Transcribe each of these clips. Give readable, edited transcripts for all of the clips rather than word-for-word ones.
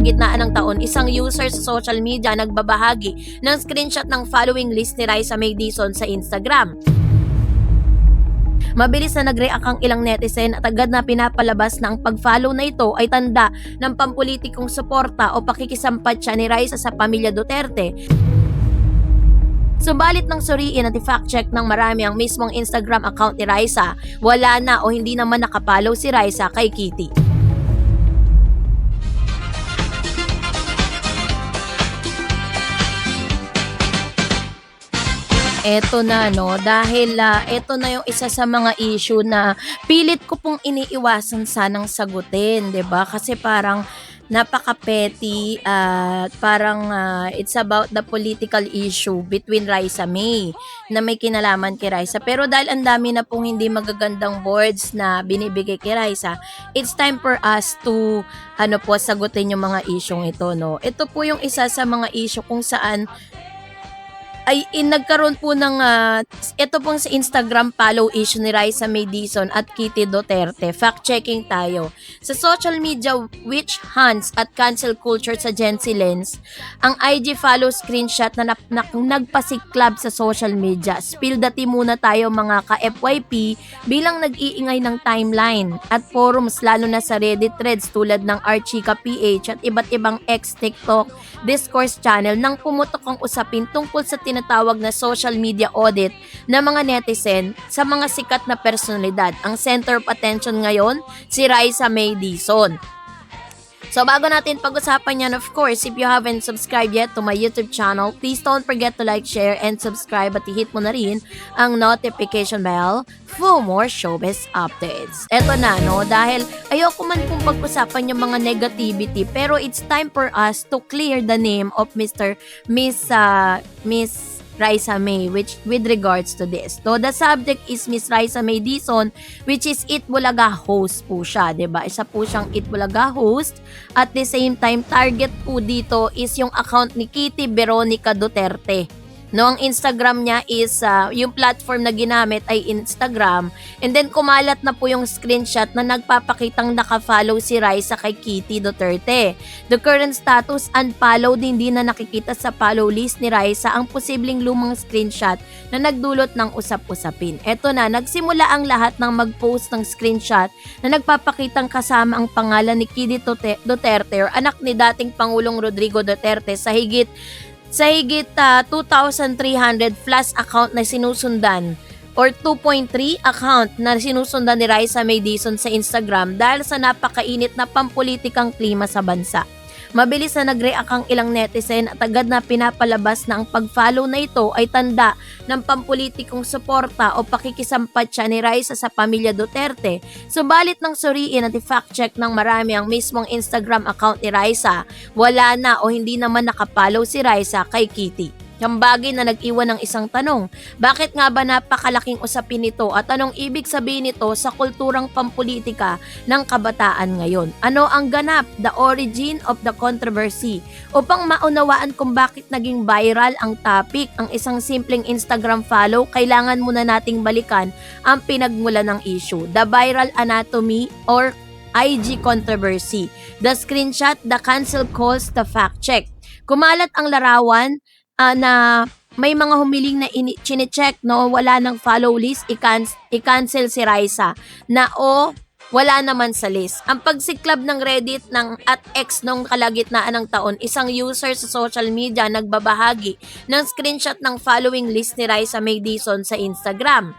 kalagitnaan ng taon, isang user sa social media nagbabahagi ng screenshot ng following list ni Raisa May Dizon sa Instagram. Mabilis na nag-react ang ilang netizen at agad na pinapalabas na ang pag-follow na ito ay tanda ng pampulitikong suporta o pakikisampat siya ni Raisa sa pamilya Duterte. Subalit nang suriin at i-fact check ng marami ang mismong Instagram account ni Raisa, wala na o hindi naman nakapollow si Raisa kay Kitty. Eto na no, dahil eto na yung isa sa mga issue na pilit ko pong iniiwasan sanang sagutin, 'di ba? Kasi parang napaka-petty at parang it's about the political issue between Raisa May na may kinalaman kay Raisa. Pero dahil ang dami na pong hindi magagandang words na binibigay kay Raisa, it's time for us to sagutin yung mga isyong ito, no. Ito po yung isa sa mga issue kung saan ay nagkaroon po ng ito pong sa Instagram follow issue ni Raisa May Dizon at Kitty Duterte. Fact-checking tayo. Sa social media witch hunts at cancel culture sa Gen Z Lens, ang IG follow screenshot na nagpasiklab sa social media. Spill the tea muna tayo mga ka-FYP bilang nag-iingay ng timeline at forums lalo na sa Reddit threads tulad ng Archika PH at iba't ibang ex-TikTok discourse channel nang pumutok ang usapin tungkol sa tinatawag na social media audit ng mga netizen sa mga sikat na personalidad. Ang center of attention ngayon, si Raisa May Dizon. So bago natin pag-usapan yan, of course, if you haven't subscribed yet to my YouTube channel, please don't forget to like, share, and subscribe at i-hit mo na rin ang notification bell for more showbiz updates. Eto na, no, dahil ayoko man kung pag-usapan yung mga negativity, pero it's time for us to clear the name of Miss Raisa May with regards to this. So the subject is Miss Raisa May Dizon, which is Eat Bulaga host po siya, 'di ba? Isa po siyang Eat Bulaga host. At the same time, target po dito is yung account ni Kitty Veronica Duterte. No, ang Instagram niya is yung platform na ginamit ay Instagram, and then kumalat na po yung screenshot na nagpapakitang naka-follow si Raisa kay Kitty Duterte. The current status unfollowed, hindi na nakikita sa follow list ni Raisa ang posibleng lumang screenshot na nagdulot ng usap-usapin. Eto na, nagsimula ang lahat ng mag-post ng screenshot na nagpapakitang kasama ang pangalan ni Kitty Duterte or anak ni dating Pangulong Rodrigo Duterte sa higit 2,300 plus account na sinusundan or 2.3 account na sinusundan ni Raisa May Dizon sa Instagram dahil sa napakainit na pampulitikang klima sa bansa. Mabilis na nag-react ang ilang netizen at agad na pinapalabas na ang pag-follow na ito ay tanda ng pampulitikong suporta o pakikisampat siya ni Raisa sa pamilya Duterte. Subalit nang suriin at i-fact check ng marami ang mismong Instagram account ni Raisa, wala na o hindi naman nakapollow si Raisa kay Kitty. Yung bagay na nag-iwan ng isang tanong, bakit nga ba napakalaking usapin nito at anong ibig sabihin nito sa kulturang pampulitika ng kabataan ngayon? Ano ang ganap, the origin of the controversy? Upang maunawaan kung bakit naging viral ang topic, ang isang simpleng Instagram follow, kailangan muna nating balikan ang pinagmulan ng issue, the viral anatomy or IG controversy. The screenshot, the cancel calls, the fact check. Kumalat ang larawan na may mga humiling na chine-check, no, wala nang follow list, i-cancel si Raisa na wala naman sa list. Ang pagsiklab ng Reddit ng @X nung kalagitnaan ng taon, isang user sa social media nagbabahagi ng screenshot ng following list ni Raisa May Dizon sa Instagram.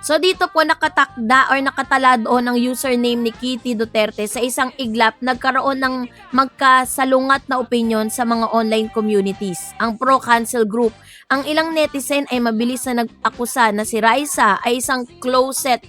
So dito po nakatakda or nakatala doon ang username ni Kitty Duterte. Sa isang iglap, nagkaroon ng magkasalungat na opinion sa mga online communities, ang pro-cancel group. Ang ilang netizen ay mabilis na nag-akusa na si Raisa ay isang closet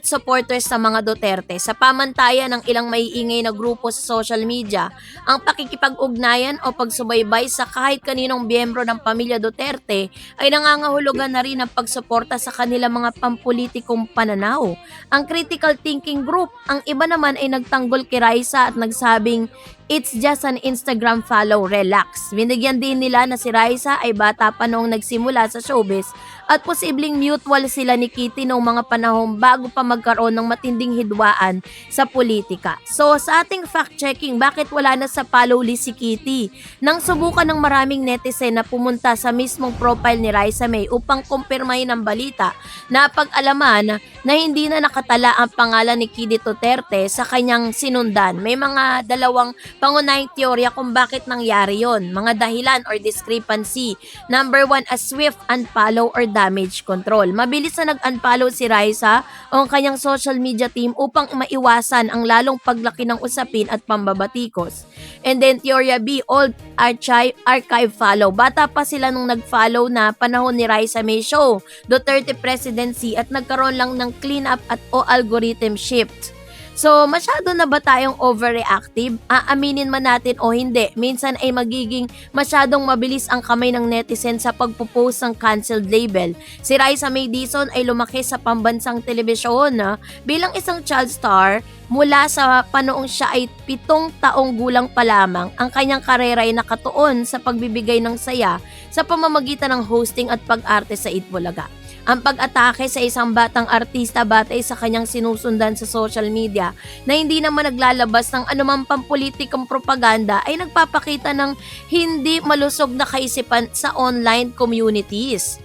supporters sa mga Duterte. Sa pamantayan ng ilang maiingay na grupo sa social media, ang pakikipag-ugnayan o pagsubaybay sa kahit kaninong miyembro ng pamilya Duterte ay nangangahulugan na rin ang pagsuporta sa kanilang mga pampulitikong pananaw. Ang critical thinking group, ang iba naman ay nagtanggol kay Raisa at nagsabing it's just an Instagram follow, relax. Binigyan din nila na si Raisa ay bata pa noong nagsimula sa showbiz at posibleng mutual sila ni Kitty noong mga panahon bago pa magkaroon ng matinding hidwaan sa politika. So sa ating fact-checking, bakit wala na sa follow list si Kitty? Nang subukan ng maraming netizen na pumunta sa mismong profile ni Raisa May upang kumpirmahin ang balita, napag-alaman na hindi na nakatala ang pangalan ni Kitty Duterte sa kanyang sinundan. May mga dalawang pangunahing teorya kung bakit nangyari yon, mga dahilan or discrepancy. Number 1, a swift unfollow or damage control. Mabilis na nag-unfollow si Raisa o ang kanyang social media team upang maiwasan ang lalong paglaki ng usapin at pambabatikos. And then teorya B, old archive follow. Bata pa sila nung nag-follow na panahon ni Raisa May show, Duterte presidency, at nagkaroon lang ng clean up at o algorithm shift. So, masyado na ba tayong overreactive? Aaminin man natin o hindi, minsan ay magiging masyadong mabilis ang kamay ng netizen sa pagpo-post ng canceled label. Si Raisa May Dizon ay lumaki sa pambansang telebisyon bilang isang child star mula sa panoong siya ay 7 taong gulang pa lamang. Ang kanyang karera ay nakatuon sa pagbibigay ng saya sa pamamagitan ng hosting at pag-arte sa Itbulaga. Ang pag-atake sa isang batang artista batay sa kanyang sinusundan sa social media na hindi naman naglalabas ng anumang pampulitikang propaganda ay nagpapakita ng hindi malusog na kaisipan sa online communities.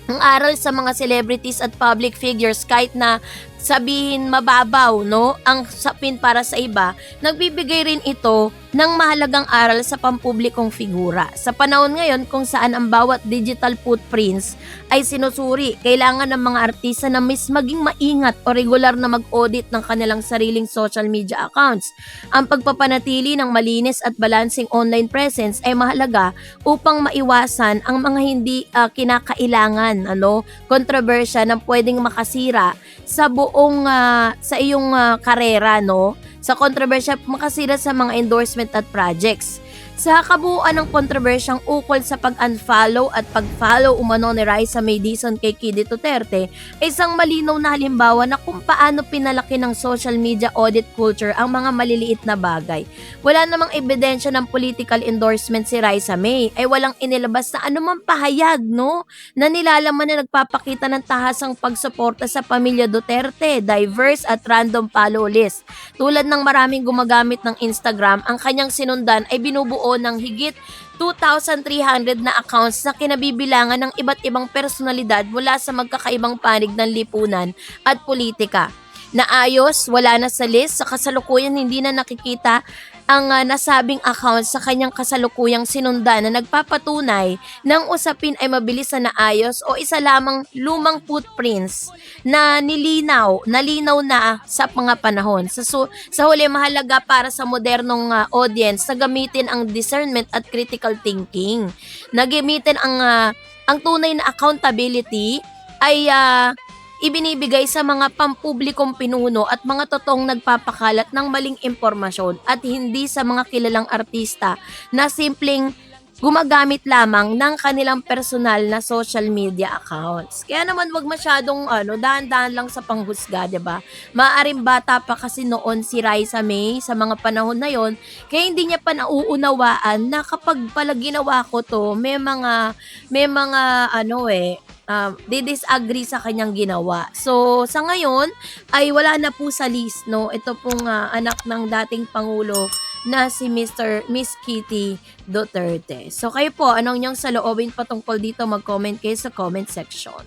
Ang aral sa mga celebrities at public figures, kahit na sabihin mababaw, no, ang sapin para sa iba, nagbibigay rin ito ng mahalagang aral sa pampublikong figura. Sa panahon ngayon kung saan ang bawat digital footprints ay sinusuri, kailangan ng mga artista na maging maingat o regular na mag-audit ng kanilang sariling social media accounts. Ang pagpapanatili ng malinis at balancing online presence ay mahalaga upang maiwasan ang mga hindi kinakailangan kontrobersya na pwedeng makasira sa buong sa iyong karera, no? Sa kontrobersya makasira sa mga endorsement at projects. Sa kabuuan ng kontrobersyang ukol sa pag-unfollow at pag-follow umano ni Raisa May Dizon kay Kitty Duterte, isang malinaw na halimbawa na kung paano pinalaki ng social media audit culture ang mga maliliit na bagay. Wala namang ebidensya ng political endorsement si Raisa May, ay walang inilabas na anumang pahayag, no, na nilalaman na nagpapakita ng tahasang pagsuporta sa pamilya Duterte, diverse at random follow list. Tulad ng maraming gumagamit ng Instagram, ang kanyang sinundan ay binubuo ng higit 2,300 na accounts na kinabibilangan ng iba't ibang personalidad mula sa magkakaibang panig ng lipunan at politika. Naayos, wala na sa list, sa kasalukuyan hindi na nakikita ang nasabing account sa kanyang kasalukuyang sinundan na nagpapatunay ng usapin ay mabilis na naayos o isa lamang lumang footprints na nalinaw na sa mga panahon. Sa huli, mahalaga para sa modernong audience na gamitin ang discernment at critical thinking. Nagamitin ang tunay na accountability ay ibinibigay sa mga pampublikong pinuno at mga totoong nagpapakalat ng maling impormasyon at hindi sa mga kilalang artista na simpleng gumagamit lamang ng kanilang personal na social media accounts. Kaya naman wag masyadong dahan-dahan lang sa panghusga, 'di ba? Maaaring bata pa kasi noon si Raisa May sa mga panahon na 'yon, kaya hindi niya pa nauunawaan na kapag pala ginawa ko 'to, may mga di-disagree sa kanyang ginawa. So, sa ngayon, ay wala na po sa list, no? Ito pong anak ng dating Pangulo na si Miss Kitty Duterte. So, kayo po, anong inyong saloobin patungkol dito? Mag-comment kayo sa comment section.